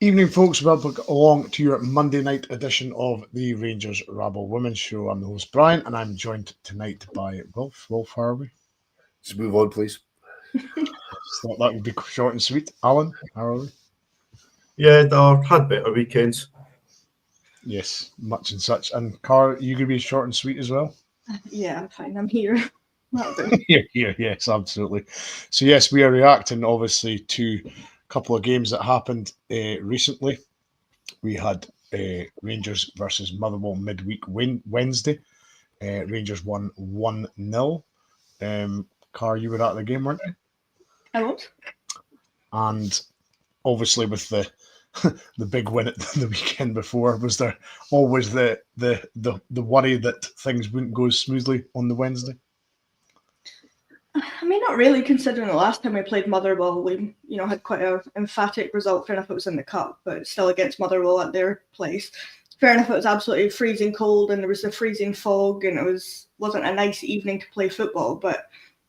Evening, folks. Welcome along to your Monday night edition of the Rangers Rabble Women's Show. I'm the host, Brian, and I'm joined tonight by Wilf. Wilf, how are we? Just move on, please. Thought that would be short and sweet. Alan, how are we? Yeah, I've had better weekends. Yes, much and such. And Car, you going to be short and sweet as well? Yeah, I'm fine. I'm here. Yes, absolutely. So, yes, we are reacting, obviously, to a couple of games that happened recently. We had Rangers versus Motherwell midweek Wednesday. Rangers won 1-0. Car, you were at the game, weren't you? I was. And obviously with the the big win at the weekend before, was there always the worry that things wouldn't go smoothly on the Wednesday? I mean, not really, considering the last time we played Motherwell, we had quite an emphatic result. Fair enough, it was in the cup, but still against Motherwell at their place. Fair enough, it was absolutely freezing cold and there was a freezing fog, and it wasn't a nice evening to play football. But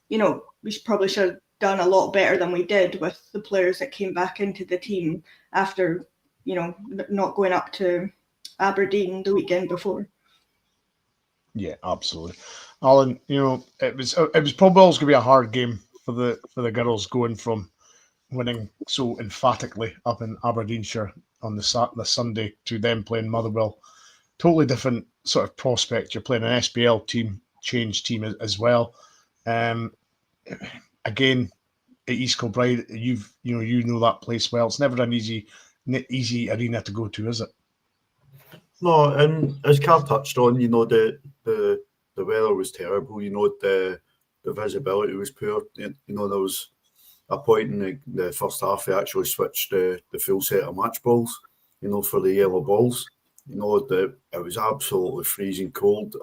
we probably should have done a lot better than we did with the players that came back into the team after not going up to Aberdeen the weekend before. Yeah, absolutely. Alan, it was probably always going to be a hard game for the girls, going from winning so emphatically up in Aberdeenshire on the Sunday to them playing Motherwell. Totally different sort of prospect. You're playing an SPL team, change team as well. Again, at East Kilbride, you know that place well. It's never an easy arena to go to, is it? No, and as Carl touched on, the weather was terrible. The visibility was poor. There was a point in the first half they actually switched the full set of match balls, for the yellow balls. It was absolutely freezing cold.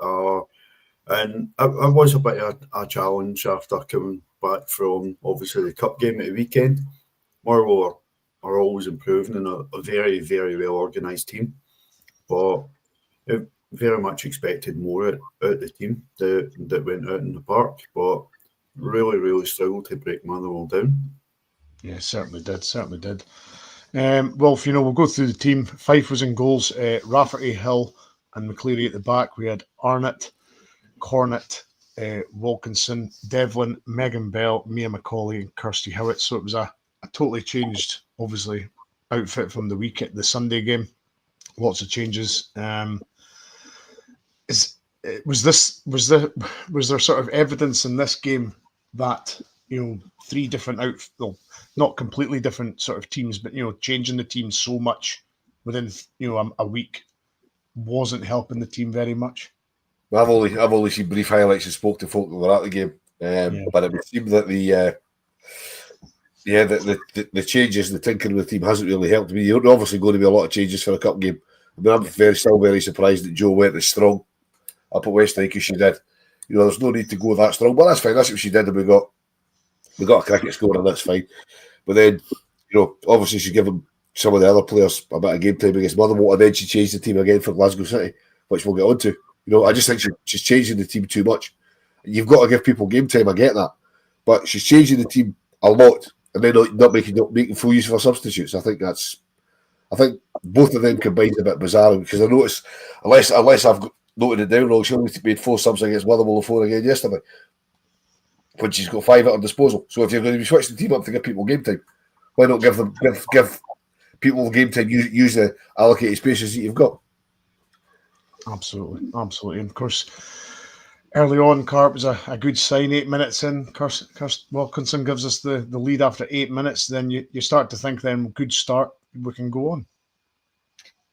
And it was a bit of a challenge after coming back from, obviously, the cup game at the weekend. Motherwell are always improving and a very, very well organised team. But it very much expected more out the team that went out in the park. But really, really struggled to break Motherwell down. Yeah, certainly did. Wolf, we'll go through the team. Fife was in goals. Rafferty, Hill and McCleary at the back. We had Arnott, Cornett, Wilkinson, Devlin, Megan Bell, Mia McCauley and Kirsty Howitt. So it was a totally changed, obviously, outfit from the Sunday game. Lots of changes. Was there sort of evidence in this game that three different not completely different sort of teams, but changing the team so much within a week wasn't helping the team very much? I've only seen brief highlights and spoke to folk that were at the game, but it would seem that the changes and the tinkering with the team hasn't really helped me. You're obviously going to be a lot of changes for a cup game. I mean, I'm still very surprised that Jo went as strong up at Westdyke as she did. There's no need to go that strong, but that's fine. That's what she did, and we got a cricket score, and that's fine. But then, obviously she's given some of the other players a bit of game time against Motherwell, and then she changed the team again for Glasgow City, which we'll get on to. I just think she's changing the team too much. You've got to give people game time, I get that. But she's changing the team a lot, and then not making full use of her substitutes. I think both of them combined is a bit bizarre, because I noticed, unless I've noted it down wrong, she only made 4 subs against Motherwell and 4 again yesterday, when she's got 5 at her disposal. So if you're going to be switching the team up to give people game time, why not give people game time, use the allocated spaces that you've got? Absolutely. And of course, early on, Carp was a good sign. 8 minutes in, Kirst Wilkinson gives us the lead after 8 minutes. Then you start to think, then good start, we can go on.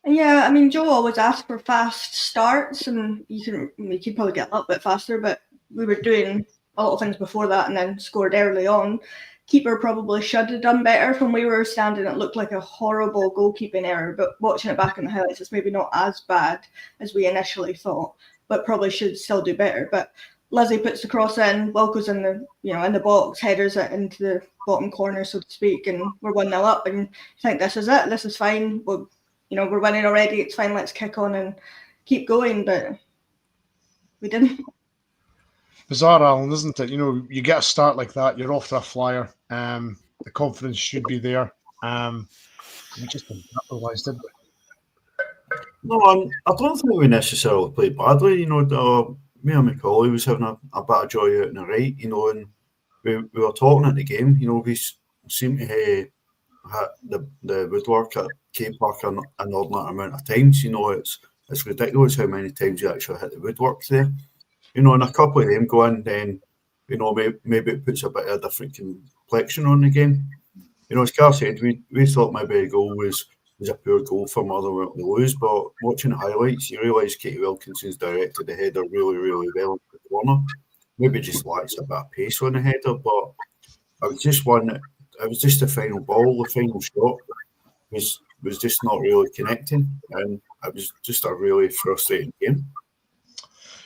Yeah, I mean, Jo always asks for fast starts, and we could probably get a little bit faster, but we were doing a lot of things before that and then scored early on. Keeper probably should have done better. From where we were standing, it looked like a horrible goalkeeping error, but watching it back in the highlights, it's maybe not as bad as we initially thought, but probably should still do better. But Lizzie puts the cross in, Wilco's in the box, headers it into the bottom corner, so to speak, and we're 1-0 up, and you think this is it, this is fine. We're winning already, it's fine, let's kick on and keep going, but we didn't. Bizarre, Alan, isn't it? You get a start like that, you're off to a flyer. The confidence should be there. We just didn't capitalize, did we? No, I don't think we necessarily played badly. You know, me and Macaulay was having a bit of joy out in the right, you know, and we were talking at the game. You know, we seem to hit the woodwork at K Park an inordinate amount of times. You know, it's ridiculous how many times you actually hit the woodwork there. You know, and a couple of them go in, then, you know, maybe it puts a bit of a different complexion on the game. You know, as Carl said, we thought maybe a goal was a poor goal for Motherwell to lose, but watching the highlights, you realise Katie Wilkinson's directed the header really, really well in the corner. Maybe just lacks a bit of pace on the header, but it was just the final ball, the final shot was just not really connecting, and it was just a really frustrating game.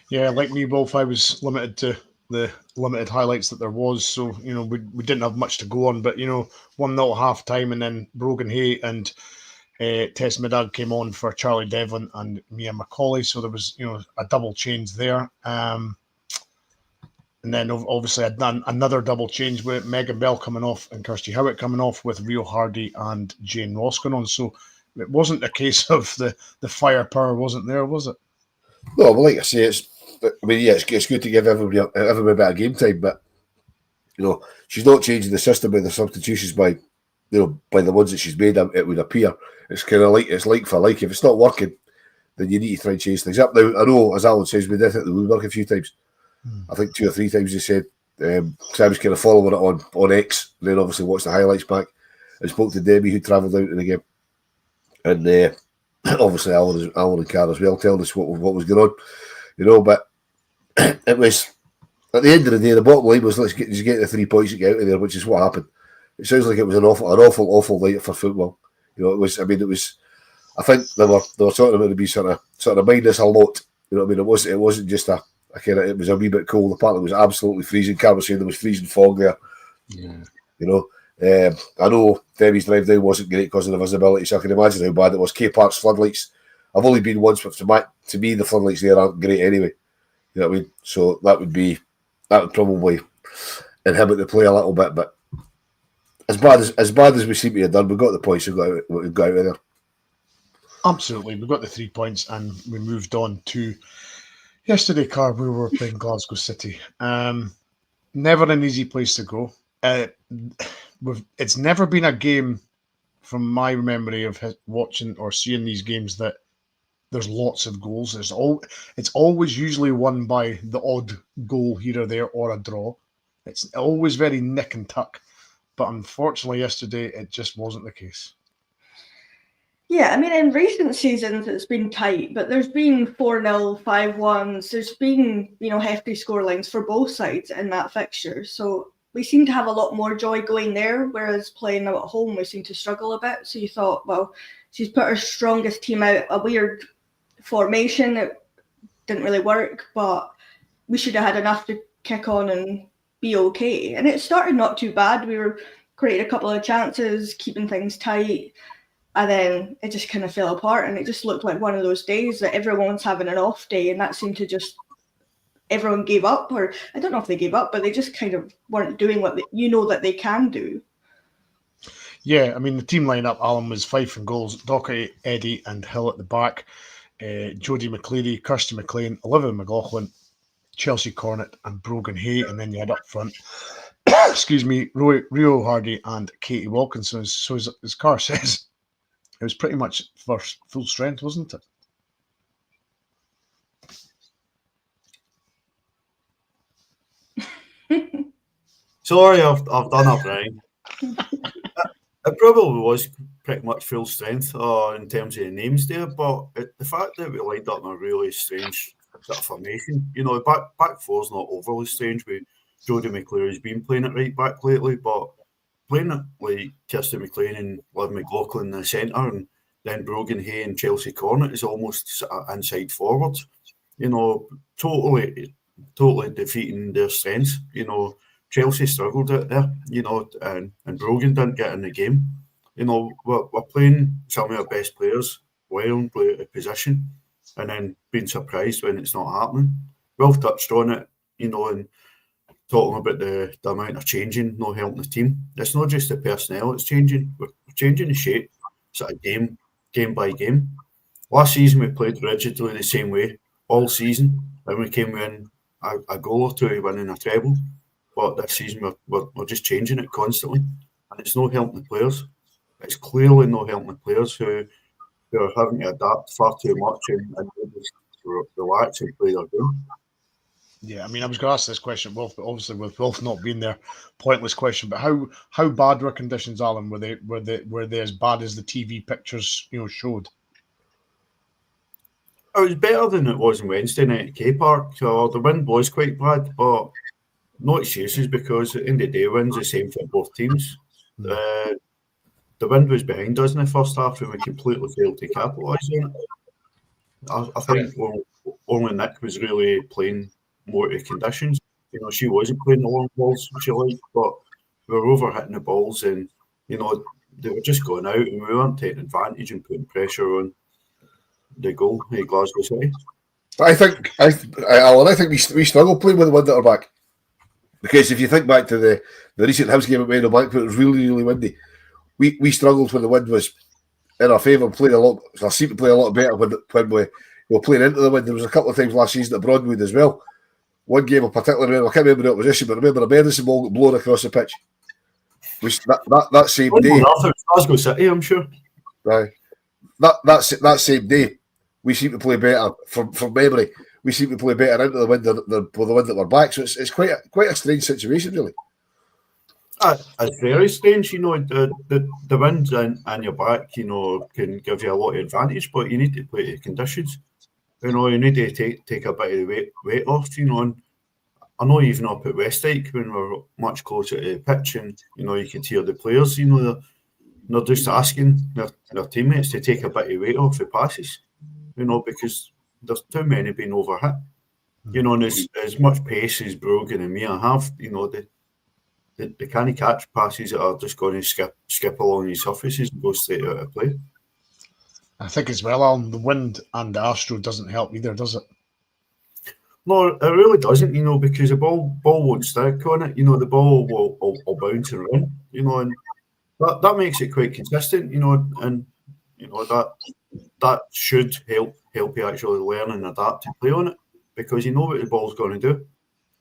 Yeah, like me, Wolf, I was limited to the limited highlights that there was, so you know we didn't have much to go on. But you know, 1-0 half time, and then Brogan Hay and Tess Middag came on for Charlie Devlin and Mia Macaulay, so there was a double change there. And then obviously I'd done another double change with Megan Bell coming off and Kirsty Howitt coming off with Rio Hardy and Jane Ross going on. So it wasn't a case of the firepower wasn't there, was it? No, well, like I say, it's good to give everybody a bit of game time, but you know, she's not changing the system by the substitutions by the ones that she's made. It would appear it's kind of like for like. If it's not working, then you need to try and change things up. Now, I know, as Alan says, we did hit the woodwork a few times. I think 2 or 3 times he said, because I was kind of following it on X, and then obviously watched the highlights back and spoke to Debbie, who travelled out in the game, and obviously Alan and Cara as well, telling us what was going on, you know. But it was, at the end of the day, the bottom line was, let's get the 3 points and get out of there, which is what happened. It sounds like it was an awful night for football. You know, it was. I mean, it was. I think they were talking about it to be sort of mind us a lot. You know what I mean? It wasn't just a kind of. It was a wee bit cold. Apparently, it was absolutely freezing. Carl was saying there was freezing fog there. Yeah. You know, I know Debbie's drive down wasn't great because of the visibility, so I can imagine how bad it was. K Park's floodlights. I've only been once, but to me, the floodlights there aren't great anyway. You know what I mean? So that would probably inhibit the play a little bit, but. As bad as we seem to have done, we got the points. We got out of there. Absolutely, we got the 3 points, and we moved on to yesterday. Car, we were playing Glasgow City. Never an easy place to go. It's never been a game, from my memory of watching or seeing these games, that there's lots of goals. It's always usually won by the odd goal here or there or a draw. It's always very nick and tuck. But unfortunately, yesterday, it just wasn't the case. Yeah, I mean, in recent seasons, it's been tight, but there's been 4-0, 5-1s. There's been, hefty scorelines for both sides in that fixture. So we seem to have a lot more joy going there, whereas playing now at home, we seem to struggle a bit. So you thought, well, she's put her strongest team out, a weird formation. It didn't really work, but we should have had enough to kick on and be okay. And it started not too bad. We were creating a couple of chances, keeping things tight, and then it just kind of fell apart, and it just looked like one of those days that everyone's having an off day, and that seemed to just everyone gave up, or I don't know if they gave up, but they just kind of weren't doing what that they can do. Yeah, I mean, the team lineup, Alan, was Fife and goals, Docherty, Eddie and Hill at the back, Jodie McCleary, Kirsty McLean, Olivia McLaughlin, Chelsea Cornett and Brogan Hay, and then you had up front, excuse me, Rio Hardy and Katie Wilkinson. So as Carr says, it was pretty much first full strength, wasn't it? Sorry, I've done it, Brian. It probably was pretty much full strength in terms of the names there, but the fact that we lined up in a really strange sort of formation, back four's not overly strange. Jodie McCleary's been playing at right back lately, but playing it like Kirsty McLean and Liv McLaughlin in the centre, and then Brogan Hay and Chelsea Cornett is almost sort of inside forward. Totally defeating their strengths. Chelsea struggled out there, and Brogan didn't get in the game. We're playing some of our best players well and play out of position, and then being surprised when it's not happening. We've touched on it, and talking about the amount of changing, not helping the team. It's not just the personnel, it's changing. We're changing the shape. sort of game by game. Last season we played rigidly the same way all season, and we came in a goal or two winning a treble. But this season we're just changing it constantly, and it's not helping the players. It's clearly not helping the players who are having to adapt far too much and just relax and play their game. Yeah, I mean, I was going to ask this question, Wolf, but obviously with Wolf not being there, pointless question. But how bad were conditions, Alan? Were they as bad as the TV pictures showed? It was better than it was on Wednesday night at K Park. So the wind was quite bad, but no excuses because at the end of the day, wind's the same for both teams. The wind was behind us in the first half, and we completely failed to capitalise on it. I think only Nick was really playing more to conditions. She wasn't playing the long balls she liked, but we were over hitting the balls, and they were just going out, and we weren't taking advantage and putting pressure on the goal at Glasgow City. I think we struggle playing with the wind at our back, because if you think back to the recent Hibs game at Motherwell Bank, it was really, really windy. We struggled when the wind was in our favour. Played a lot. I seem to play a lot better when we were playing into the wind. There was a couple of times last season at Broadwood as well. One game in particular, I can't remember the opposition, but I remember a medicine ball got blown across the pitch. That same day, it was Glasgow City, I'm sure. Right. That same day, we seem to play better from memory. We seem to play better into the wind than with the wind at our back. So it's quite a strange situation, really. It's very strange, the wind on your back, can give you a lot of advantage, but you need to play to conditions. You need to take a bit of the weight off, and I know even up at Westdyke when we're much closer to the pitch, and you can hear the players, they're just asking their teammates to take a bit of weight off the passes, because there's too many being overhit. And as much pace as Brogan and Mia have, they can't catch passes that are just going to skip along the surfaces and go straight out of play. I think as well, Alan, the wind and the Astro doesn't help either, does it? No, it really doesn't, because the ball won't stick on it. The ball will bounce and run, and that makes it quite consistent, and that should help you actually learn and adapt to play on it, because you know what the ball's going to do.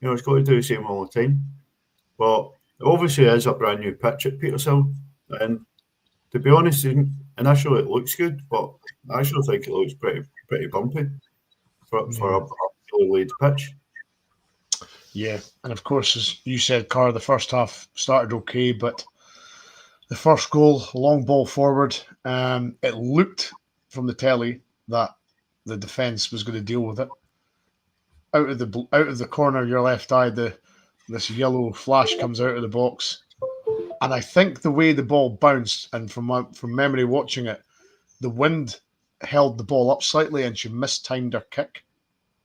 It's got to do the same all the time. But it obviously is a brand new pitch at Petershill, and to be honest, initially it looks good, but I actually think it looks pretty bumpy for a really laid pitch. Yeah, and of course, as you said, Carr, the first half started okay, but the first goal, long ball forward, it looked from the telly that the defence was going to deal with it. Out of the corner of your left eye, this yellow flash comes out of the box. And I think the way the ball bounced, and from memory watching it, the wind held the ball up slightly and she mistimed her kick.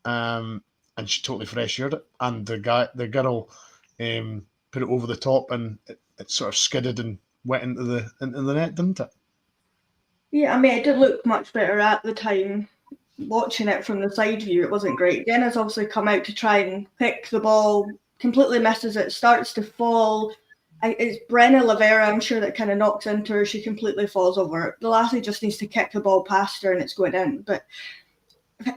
And she totally fresh-aired it. And the girl put it over the top, and it sort of skidded and went into the net, didn't it? Yeah, I mean, it did look much better at the time. Watching it from the side view, it wasn't great. Jenna's obviously come out to try and pick the ball, completely misses it, starts to fall. It's Brenna Lavera, I'm sure, that kind of knocks into her. She completely falls over. The lassie just needs to kick the ball past her and it's going in. But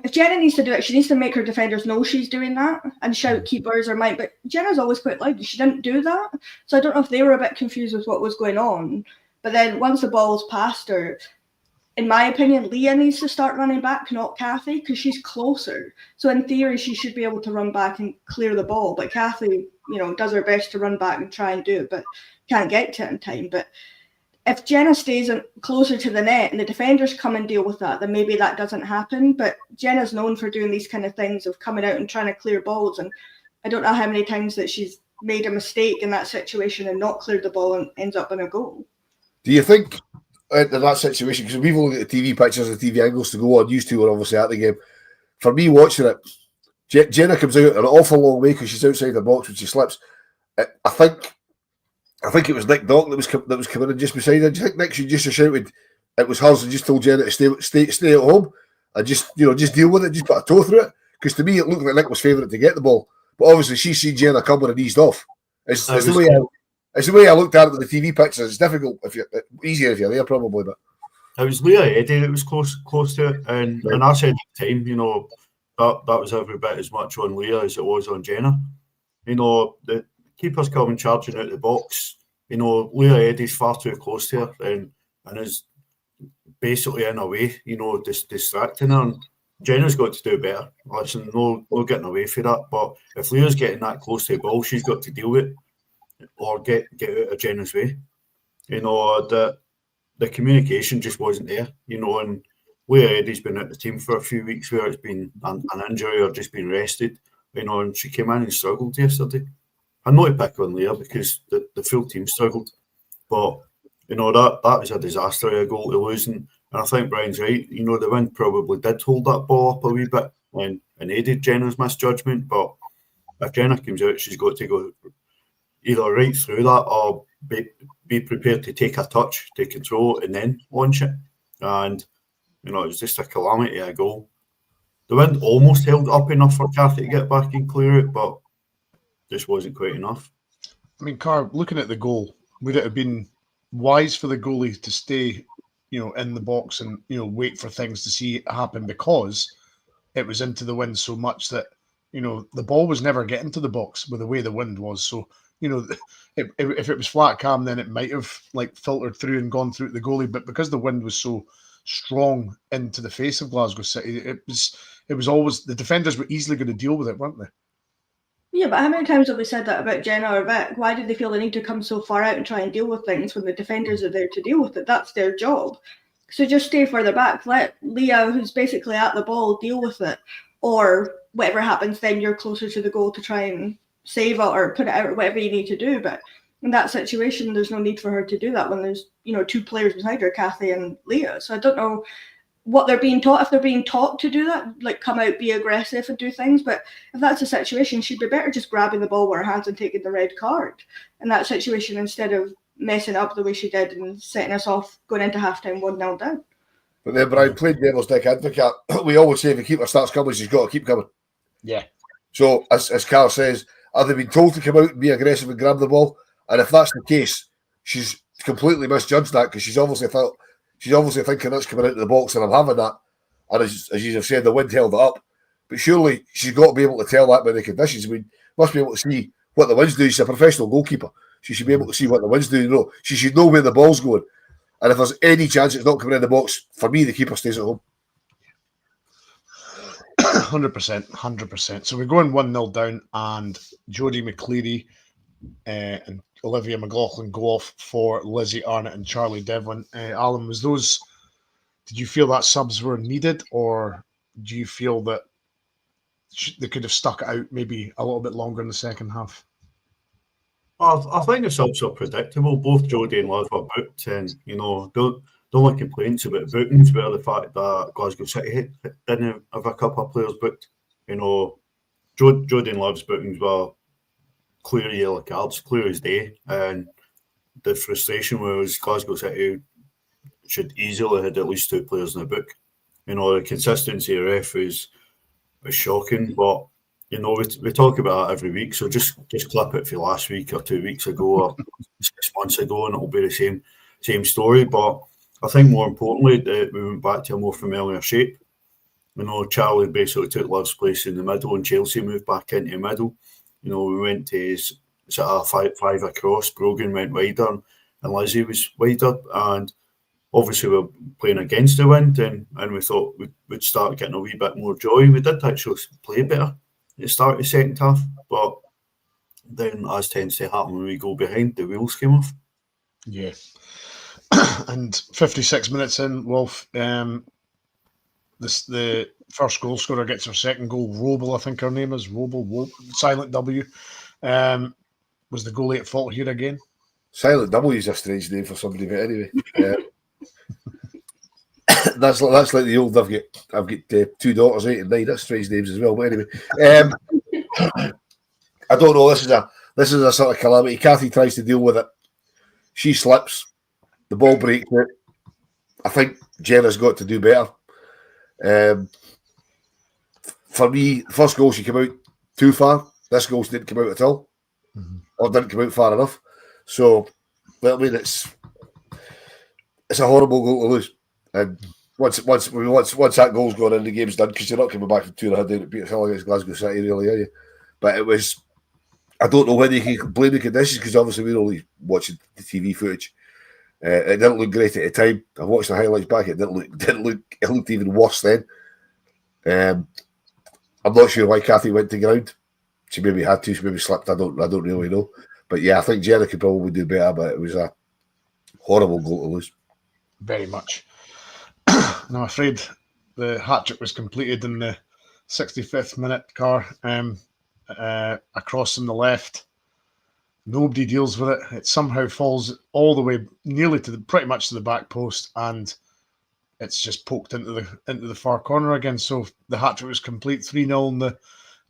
if Jenna needs to do it, she needs to make her defenders know she's doing that and shout keepers or might. But Jenna's always quite loud. She didn't do that. So I don't know if they were a bit confused with what was going on. But then once the ball's past her, in my opinion, Leah needs to start running back, not Kathy, because she's closer. So in theory, she should be able to run back and clear the ball. But Kathy, does her best to run back and try and do it, but can't get to it in time. But if Jenna stays closer to the net and the defenders come and deal with that, then maybe that doesn't happen. But Jenna's known for doing these kind of things of coming out and trying to clear balls. And I don't know how many times that she's made a mistake in that situation and not cleared the ball and ends up in a goal. Do you think in that situation, because we've only got the TV pictures and TV angles to go on, used to were obviously at the game. For me watching it, Jenna comes out an awful long way because she's outside the box when she slips. I think it was Nick Dock that was coming in just beside her. Do you think Nick should just have shouted it was hers and just told Jenna to stay at home and just deal with it, just put a toe through it? Because to me it looked like Nick was favouring to get the ball, but obviously she seen Jenna coming and eased off. It's the way I looked at it with the TV pictures. It's difficult easier if you're there probably, but it was Leah Eddy that was close to it, and I said at the time, that was every bit as much on Leah as it was on Jenna. The keeper's coming charging out the box. Leah Eddy's far too close to her and is basically in a way, distracting her. And Jenna's got to do better. Listen, no getting away from that. But if Leah's getting that close to the ball, she's got to deal with it or get out of Jenna's way. The communication just wasn't there, and Leah Eddy's been at the team for a few weeks where it's been an injury or just been rested, and she came in and struggled yesterday. I'm not to pick on Leah because the full team struggled, but that was a disaster, a goal to lose, and I think Brian's right. The wind probably did hold that ball up a wee bit and aided Jenna's misjudgment, but if Jenna comes out, she's got to go either right through that or be prepared to take a touch to control it and then launch it. And it was just a calamity, a goal. The wind almost held up enough for Cathy to get back and clear it, but just wasn't quite enough. I mean, Carr, looking at the goal, would it have been wise for the goalie to stay, in the box and, wait for things to see it happen, because it was into the wind so much that, the ball was never getting to the box with the way the wind was. So, if it was flat calm, then it might have filtered through and gone through the goalie. But because the wind was so strong into the face of Glasgow City, it was always, the defenders were easily going to deal with it, weren't they? Yeah, but how many times have we said that about Jenna or Vic? Why did they feel the need to come so far out and try and deal with things when the defenders are there to deal with it? That's their job. So just stay further back. Let Leah, who's basically at the ball, deal with it. Or whatever happens, then you're closer to the goal to try and save it or put it out or whatever you need to do. But in that situation, there's no need for her to do that when there's, two players beside her, Cathy and Leah. So I don't know what they're being taught, if they're being taught to do that, come out, be aggressive and do things. But if that's the situation, she'd be better just grabbing the ball with her hands and taking the red card in that situation instead of messing up the way she did and setting us off going into halftime 1-0 down. But then Brian played devil's dick advocate. We always say if the keeper starts coming, she's got to keep coming. Yeah. So as Carl says, are they being told to come out and be aggressive and grab the ball? And if that's the case, she's completely misjudged that, because she's obviously thinking that's coming out of the box and I'm having that. And as you have said, the wind held it up. But surely she's got to be able to tell that by the conditions. I mean, must be able to see what the wind's doing. She's a professional goalkeeper. She should be able to see what the wind's doing. She should know where the ball's going. And if there's any chance it's not coming in the box, for me, the keeper stays at home. 100%. So we're going 1-0 down, and Jodie McCleary and Olivia McLaughlin go off for Lizzie Arnott and Charlie Devlin. Alan, did you feel that subs were needed, or do you feel that they could have stuck it out maybe a little bit longer in the second half? I think the subs are predictable. Both Jodie and Liv were booked, and the only complaints about bookings were the fact that Glasgow City didn't have a couple of players booked. Jodie and Liv's bookings were clear yellow cards, clear as day, and the frustration was Glasgow City should easily have had at least two players in the book. The consistency of ref was shocking, but we talk about it every week, so just clip it for last week or 2 weeks ago or 6 months ago, and it'll be the same story. But I think more importantly that we went back to a more familiar shape. Charlie basically took Liv's place in the middle, and Chelsea moved back into the middle. We went to sort of five across. Brogan went wider, and Lizzie was wider, and obviously we're playing against the wind, and we thought we'd start getting a wee bit more joy. We did actually play better at the start of the second half, but then, as tends to happen when we go behind, the wheels came off. Yeah. And 56 minutes in, Wolf, the first goal scorer gets her second goal. Roble, I think her name is. Roble, silent W. Was the goalie at fault here again? Silent W is a strange name for somebody, but anyway. That's like the old, I've got 2 daughters, 8 and 9. That's strange names as well. But anyway, I don't know. This is a sort of calamity. Cathy tries to deal with it. She slips. The ball breaks out. I think Jenna's got to do better. For me, first goal she came out too far. This goal she didn't come out at all, or didn't come out far enough. So, I mean, it's a horrible goal to lose. And once that goal's gone in, the game's done, because you're not coming back from 2-0 down at Petershill against Glasgow City, really, are you? But it was, I don't know whether you can blame the conditions, because obviously we're only watching the TV footage. It didn't look great at the time. I watched the highlights back. It looked even worse then. I'm not sure why Kathy went to ground. She maybe had to. She maybe slipped. I don't really know. But yeah, I think Jenna could probably do better. But it was a horrible goal to lose. Very much. And I'm afraid the hat-trick was completed in the 65th minute, Car. Across from the left. Nobody deals with it. It somehow falls all the way nearly to pretty much to the back post, and it's just poked into the far corner again. So the hat-trick was complete, 3-0, and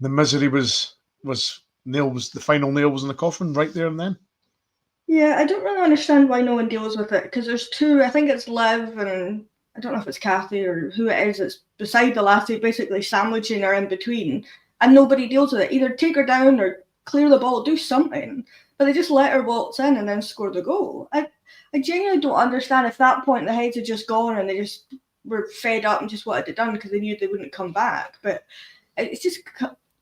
the misery was the final nail was in the coffin right there and then. Yeah, I don't really understand why no one deals with it, because there's two. I think it's Liv and I don't know if it's Kathy or who it is. It's beside the lassie, basically sandwiching her in between, and nobody deals with it. Either take her down or clear the ball, do something. But they just let her waltz in and then score the goal. I genuinely don't understand. If that point the heads had just gone and they just were fed up and just wanted it done because they knew they wouldn't come back. But it's just,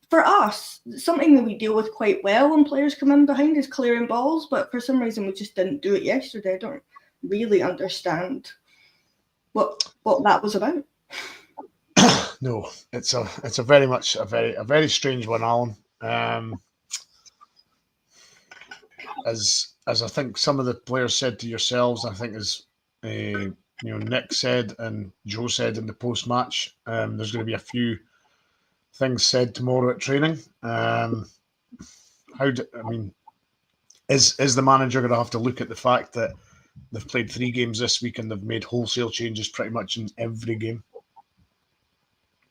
for us, something that we deal with quite well when players come in behind is clearing balls. But for some reason we just didn't do it yesterday. I don't really understand what that was about. No, it's a very much a very strange one, Alan. As I think some of the players said to yourselves, I think as Nick said and Joe said in the post match, there's going to be a few things said tomorrow at training. Is the manager going to have to look at the fact that they've played 3 games this week and they've made wholesale changes pretty much in every game?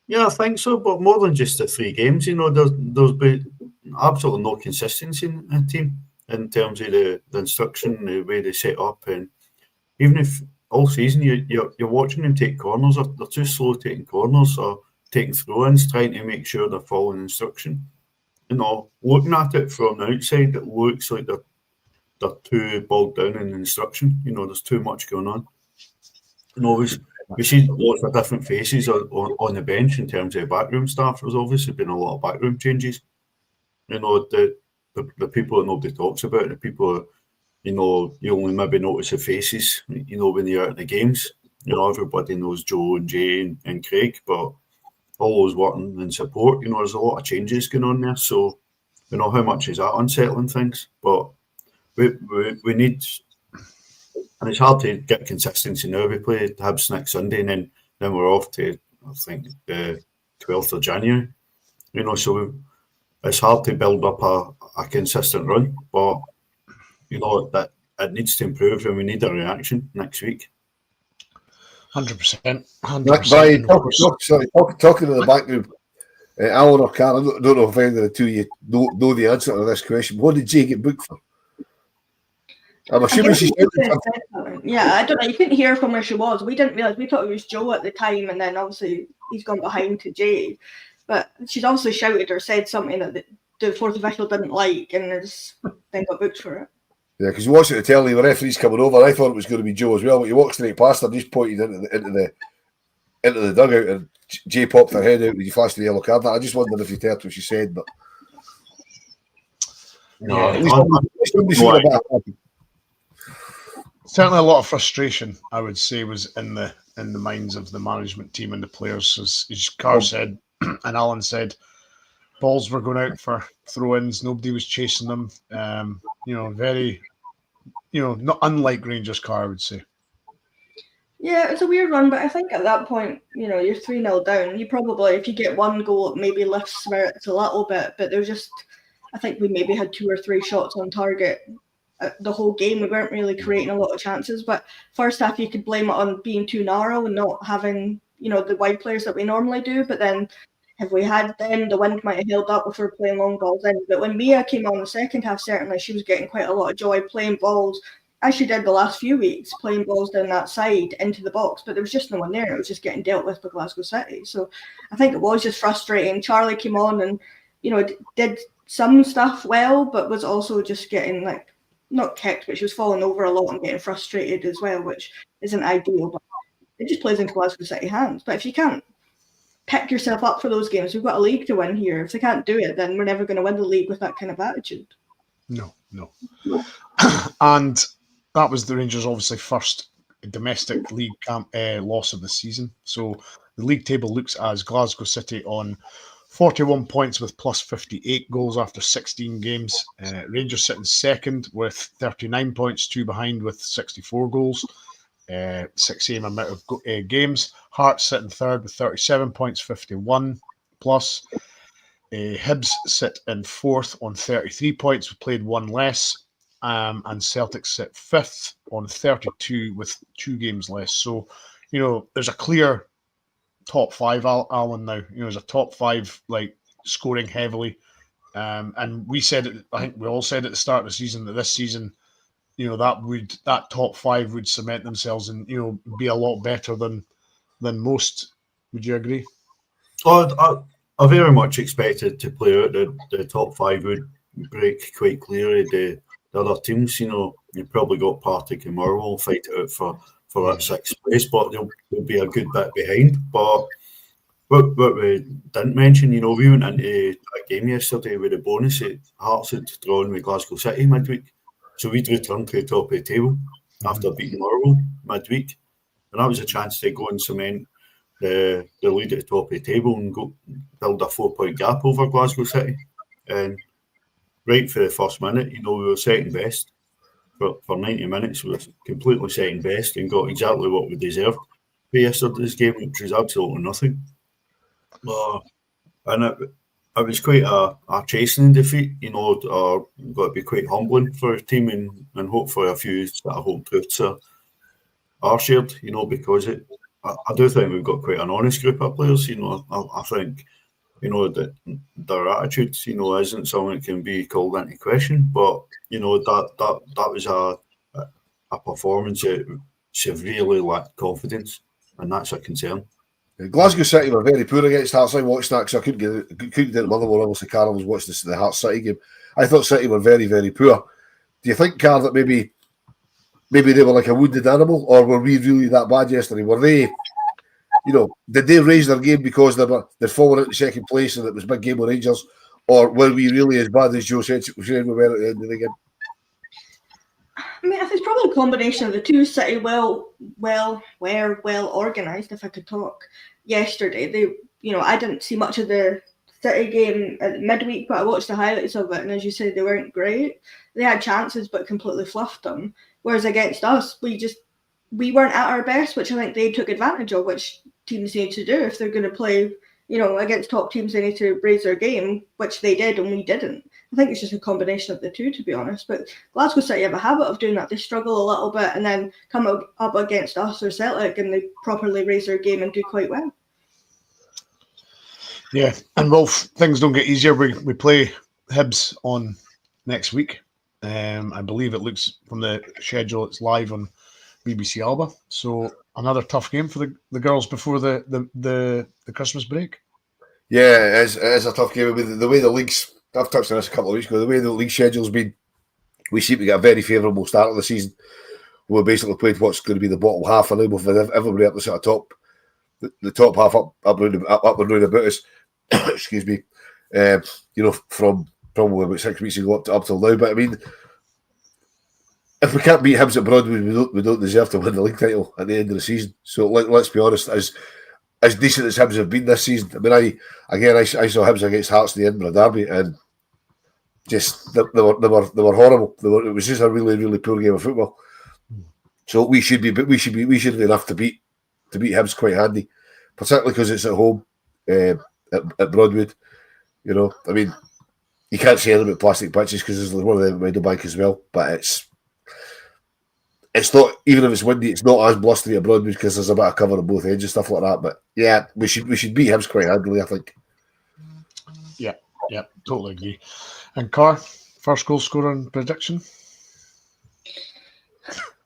Yeah, I think so, but more than just the 3 games, there's been absolutely no consistency in the team in terms of the instruction, the way they set up, and even if all season you're watching them take corners, they're too slow taking corners or taking throw-ins, trying to make sure they're following instruction. Looking at it from the outside, it looks like they're too bogged down in instruction. There's too much going on. We see lots of different faces on the bench in terms of backroom staff. There's obviously been a lot of backroom changes. The people that nobody talks about, the people, you only maybe notice the faces, when they're out in the games. Everybody knows Joe and Jay and Craig, but all those working in support, there's a lot of changes going on there. So, how much is that unsettling things? But we need, and it's hard to get consistency now. We play Hibs next Sunday, and then we're off to, I think, the 12th of January. So it's hard to build up a consistent run, but that it needs to improve, and we need a reaction next week. 100%. Talking to the back room, Alan or Karen, I don't know if either of the two you know the answer to this question. What did Jay get booked for? I'm assuming she shouted. Yeah, I don't know. You couldn't hear from where she was. We didn't realise. We thought it was Joe at the time, and then obviously he's gone behind to Jay. But she's obviously shouted or said something that the fourth official didn't like, and then got booked for it. Yeah, because you watched it to tell you the referee's coming over. I thought it was going to be Joe as well, but you walked straight past her, just pointed into the dugout, and Jay popped her head out and he flashed the yellow card. I just wondered if you heard what she said, but certainly a lot of frustration, I would say, was in the minds of the management team and the players. As Carr said and Alan said, balls were going out for throw-ins. Nobody was chasing them. Very, not unlike Rangers, Carr, I would say. Yeah, it's a weird run, but I think at that point, you're 3-0 down. You probably, if you get one goal, it maybe lifts spirits a little bit. But I think we maybe had 2 or 3 shots on target the whole game. We weren't really creating a lot of chances. But first half, you could blame it on being too narrow and not having, the wide players that we normally do. But then if we had them, the wind might have held up if we were playing long balls in. But when Mia came on the second half, certainly she was getting quite a lot of joy playing balls, as she did the last few weeks, playing balls down that side into the box. But there was just no one there. It was just getting dealt with by Glasgow City. So I think it was just frustrating. Charlie came on and, did some stuff well, but was also just getting, not kicked, but she was falling over a lot and getting frustrated as well, which isn't ideal. But it just plays into Glasgow City hands. But if you can't pick yourself up for those games, we've got a league to win here. If they can't do it, then we're never going to win the league with that kind of attitude. No. And that was the Rangers' obviously first domestic league loss of the season. So the league table looks as Glasgow City on 41 points with plus 58 goals after 16 games. Rangers sitting second with 39 points, 2 behind with 64 goals. same amount of games. Hearts sitting third with 37 points, 51 plus. Hibs sit in fourth on 33 points. We played one less. And Celtic sit fifth on 32 with 2 games less. So, there's a clear top 5, Alan, now. There's a top 5, like, scoring heavily. And we said it, I think we all said at the start of the season that this season, that top 5 would cement themselves and, be a lot better than most. Would you agree? Oh, I very much expected to play out the top 5 would break quite clearly the other teams. You probably got Partick and Motherwell fight it out for that 6th place, but they'll be a good bit behind. But what we didn't mention, we went into a game yesterday with a bonus that Hearts had drawn with Glasgow City midweek. So we'd returned to the top of the table after beating Motherwell midweek. And that was a chance to go and cement the lead at the top of the table and go build a 4-point gap over Glasgow City. And right for the first minute, we were second best. For 90 minutes, we were completely second best and got exactly what we deserved for yesterday's game, which was absolutely nothing. And it was quite a chastening defeat, got to be quite humbling for a team and hopefully a few sort of home truths are shared, because I do think we've got quite an honest group of players. I think that their attitude, isn't something that can be called into question. But that was a performance that severely lacked confidence, and that's a concern. Glasgow City were very poor against Hearts. I watched that because I couldn't get the Motherwell. Obviously, Carl was watching the Hearts City game. I thought City were very, very poor. Do you think, Carl, that maybe they were like a wounded animal, or were we really that bad yesterday? Were they? Did they raise their game because they're falling out in second place and it was big game with Rangers, or were we really as bad as Joe said we were at the end of the game? I mean, I think it's probably a combination of the two. City were well organised, if I could talk, yesterday. They, I didn't see much of the City game at midweek, but I watched the highlights of it, and as you said, they weren't great. They had chances, but completely fluffed them. Whereas against us, we weren't at our best, which I think they took advantage of, which teams need to do. If they're going to play, against top teams, they need to raise their game, which they did, and we didn't. I think it's just a combination of the two, to be honest. But Glasgow City have a habit of doing that. They struggle a little bit and then come up against us or Celtic and they properly raise their game and do quite well. Yeah, and things don't get easier. We play Hibs on next week. I believe it looks from the schedule, it's live on BBC Alba. So another tough game for the girls before the Christmas break. Yeah, it is a tough game. The way the league's, I've touched on this a couple of weeks ago, the way the league schedule's been, we seem to get a very favourable start of the season. We've basically played what's going to be the bottom half, and then we've everybody up the sort of top, the top half up and round about us. Excuse me. From probably about 6 weeks ago up till now. But I mean, if we can't beat Hibs at Broadwood, we don't deserve to win the league title at the end of the season. So let's be honest, as decent as Hibs have been this season, I mean, I saw Hibs against Hearts in the Edinburgh Derby, and just they were horrible. It was just a really, really poor game of football. So we should be enough to beat Hibs quite handy, particularly because it's at home at Broadwood. I mean, you can't say anything about plastic pitches because there's one of them at Meadowbank as well, but it's not, even if it's windy, it's not as blustery at Broadwood because there's a bit of cover on both ends and stuff like that. But yeah, we should beat Hibs quite handily, I think. Yeah, totally agree. And Carr, first goal scorer and prediction?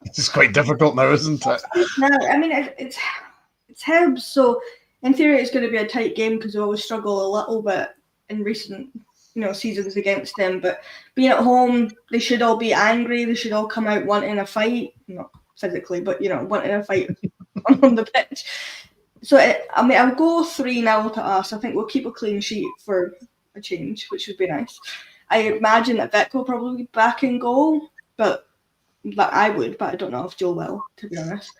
It's quite difficult now, isn't it? No, I mean, it's Hibs, so in theory it's going to be a tight game because we always struggle a little bit in recent seasons against them. But being at home, they should all be angry. They should all come out wanting a fight, not physically, but wanting a fight on the pitch. So, I would go 3-0 to us. I think we'll keep a clean sheet for a change, which would be nice. I imagine that Vic will probably be back in goal, but I would, but I don't know if Joe will, to be honest.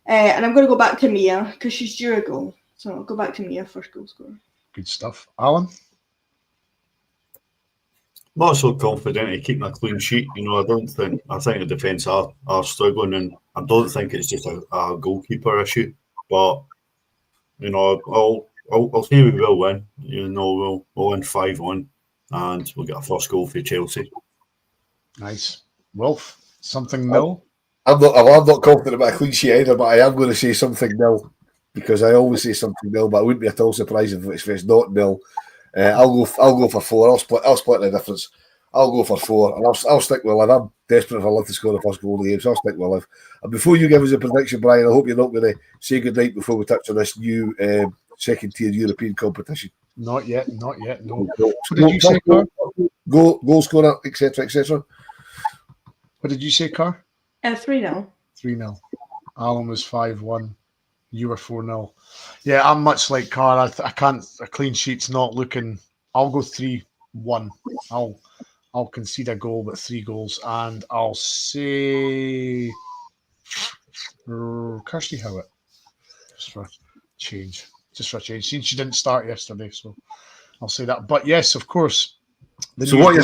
And I'm going to go back to Mia because she's due a goal. So I'll go back to Mia, first goal scorer. Good stuff. Alan? Not so confident in keeping a clean sheet. I think the defence are struggling, and I don't think it's just a goalkeeper issue. But I'll say we will win. We'll win 5-1, and we'll get a first goal for Chelsea. Nice. Wolf, something nil? I'm not confident about a clean sheet either, but I am going to say something nil because I always say something nil, but I wouldn't be at all surprised if it's not nil. I'll go for 4. I'll split the difference. I'll go for 4, and I'll stick with Liv. I'm desperate for Liv to score the first goal of the game, so I'll stick with Liv. And before you give us a prediction, Brian, I hope you're not going to say goodnight before we touch on this new second-tier European competition. Not yet, no. What did you say, Carr? Goal scorer, etc., etc. What did you say, Carr? 3-0. 3-0. Alan was 5-1. You were 4-0. Yeah, I'm much like Carr. I can't. A clean sheet's not looking. I'll go 3-1. I'll concede a goal, but 3 goals, and I'll say Kirsty Howitt. Just for a change. Since she didn't start yesterday, so I'll say that. But yes, of course. So what you're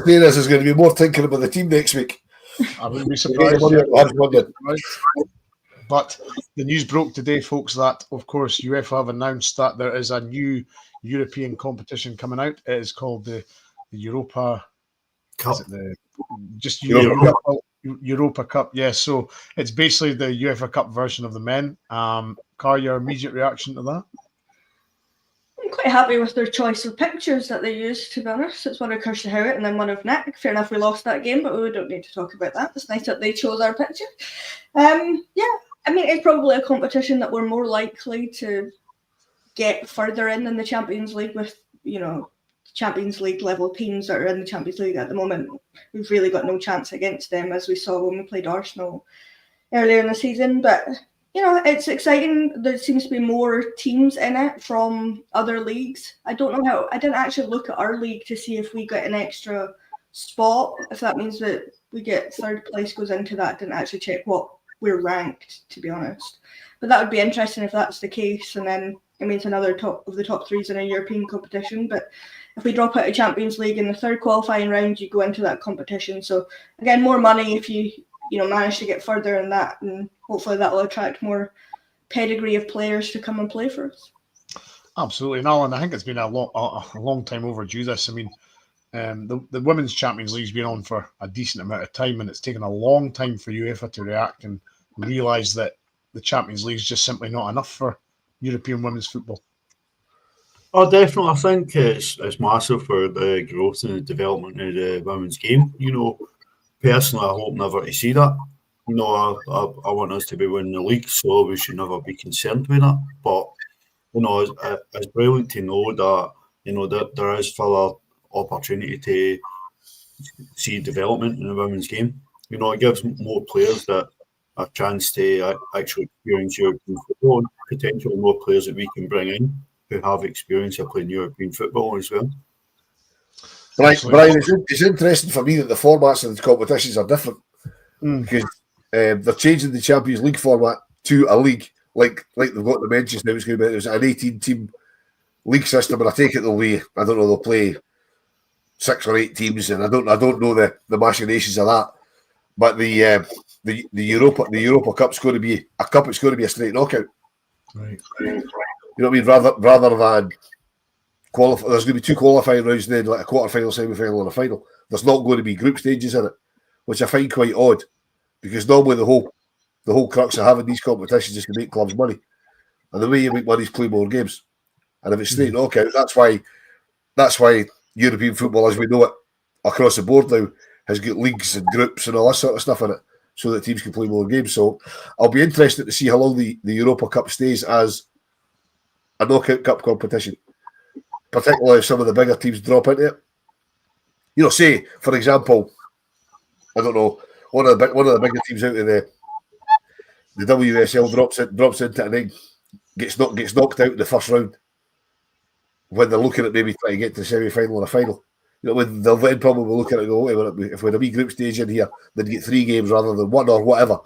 saying is there's going to be more thinking about the team next week. I wouldn't be surprised. But the news broke today, folks, that, of course, UEFA have announced that there is a new European competition coming out. It is called the Europa Cup. Europa Cup, yeah. So it's basically the UEFA Cup version of the men. Carl, your immediate reaction to that? I'm quite happy with their choice of pictures that they used, to be honest. It's one of Kirsty Howitt and then one of Nick. Fair enough, we lost that game, but we don't need to talk about that. It's nice that they chose our picture. It's probably a competition that we're more likely to get further in than the Champions League with, Champions League level teams that are in the Champions League at the moment. We've really got no chance against them, as we saw when we played Arsenal earlier in the season. But it's exciting. There seems to be more teams in it from other leagues. I don't know how. I didn't actually look at our league to see if we get an extra spot. If that means that we get third place goes into that. I didn't actually check what we're ranked, to be honest. But that would be interesting if that's the case. And then it means another top 3s in a European competition. But if we drop out of Champions League in the third qualifying round, you go into that competition. So again, more money if you manage to get further in that, and hopefully that will attract more pedigree of players to come and play for us. Absolutely, and Alan, I think it's been a long time overdue. This, the Women's Champions League's been on for a decent amount of time, and it's taken a long time for UEFA to react and realise that the Champions League is just simply not enough for European women's football. Oh, definitely. I think it's massive for the growth and the development of the women's game. Personally, I hope never to see that. I want us to be winning the league, so we should never be concerned with that. But it's brilliant to know that that there is further opportunity to see development in the women's game. It gives more players that a chance to actually experience European football, and potentially more players that we can bring in who have experience of playing European football as well. Right, Brian, it's interesting for me that the formats of the competitions are different because they're changing the Champions League format to a league like they've got the mentions now. It's going to be an 18-team league system, and I take it they'll play 6 or 8 teams, and I don't know the machinations of that. But the Europa Cup's going to be a cup. It's going to be a straight knockout. Right. You know what I mean? Rather than qualify, there's going to be 2 qualifying rounds, then like a quarter-final, semi-final, and a final. There's not going to be group stages in it, which I find quite odd, because normally the whole crux of having these competitions is to make clubs money, and the way you make money is play more games. And if it's straight knockout, that's why European football, as we know it across the board now, has got leagues and groups and all that sort of stuff in it, so that teams can play more games. So I'll be interested to see how long the Europa Cup stays as a knockout cup competition, particularly if some of the bigger teams drop into it. Say for example, I don't know, one of the bigger teams out of the WSL drops into an egg, gets knocked out in the first round when they're looking at maybe trying to get to the semi-final or a final. You know, when they'll then probably look at it and go, if we had a wee group stage in here, they'd get 3 games rather than 1 or whatever.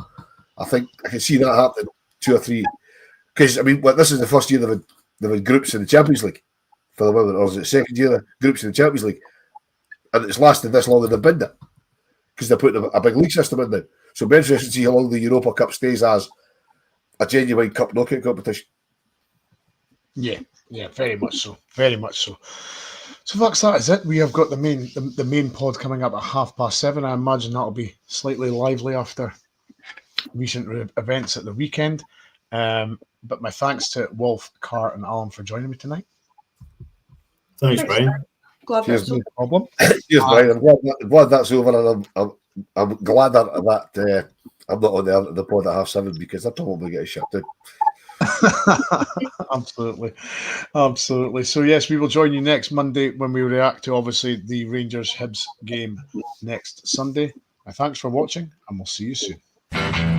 I think I can see that happening 2 or 3. Because, I mean, this is the first year they've had groups in the Champions League for the women, or is it the second year of groups in the Champions League? And it's lasted this long and they've been there. Because they're putting a big league system in now. So it'll be interesting to see how long the Europa Cup stays as a genuine cup knockout competition. Yeah, very much so. Very much so. So folks, that is it. We have got the main pod coming up at 7:30. I imagine that'll be slightly lively after recent events at the weekend. But my thanks to Wolf, Carr, and Alan for joining me tonight. Thanks, Brian. Glad Cheers. that's No problem. Cheers, Brian. I'm glad that's over, and I'm glad that I'm not on the pod at 7:30 because I'd probably get a shut down. Absolutely. So yes, we will join you next Monday when we react to obviously the Rangers Hibs game next Sunday. Thanks for watching, and we'll see you soon.